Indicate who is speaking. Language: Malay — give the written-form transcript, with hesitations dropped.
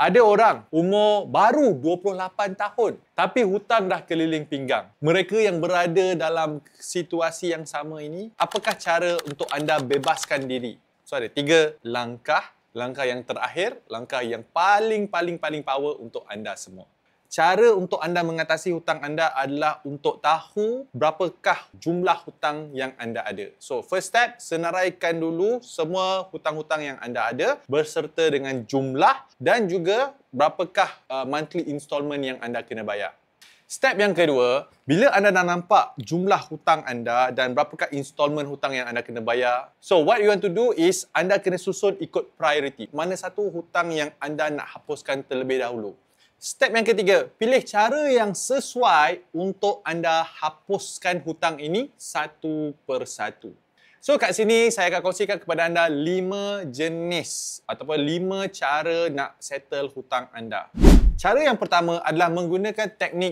Speaker 1: Ada orang umur baru 28 tahun tapi hutang dah keliling pinggang. Mereka yang berada dalam situasi yang sama ini, apakah cara untuk anda bebaskan diri? So ada 3 langkah. Langkah yang terakhir, langkah yang paling power untuk anda semua. Cara untuk anda mengatasi hutang anda adalah untuk tahu berapakah jumlah hutang yang anda ada. So, first step, senaraikan dulu semua hutang-hutang yang anda ada berserta dengan jumlah dan juga berapakah monthly installment yang anda kena bayar. Step yang kedua, bila anda dah nampak jumlah hutang anda dan berapakah installment hutang yang anda kena bayar, so what you want to do is anda kena susun ikut priority. Mana satu hutang yang anda nak hapuskan terlebih dahulu. Step yang ketiga, pilih cara yang sesuai untuk anda hapuskan hutang ini satu persatu. So kat sini saya akan kongsikan kepada anda 5 jenis ataupun 5 cara nak settle hutang anda. Cara yang pertama adalah menggunakan teknik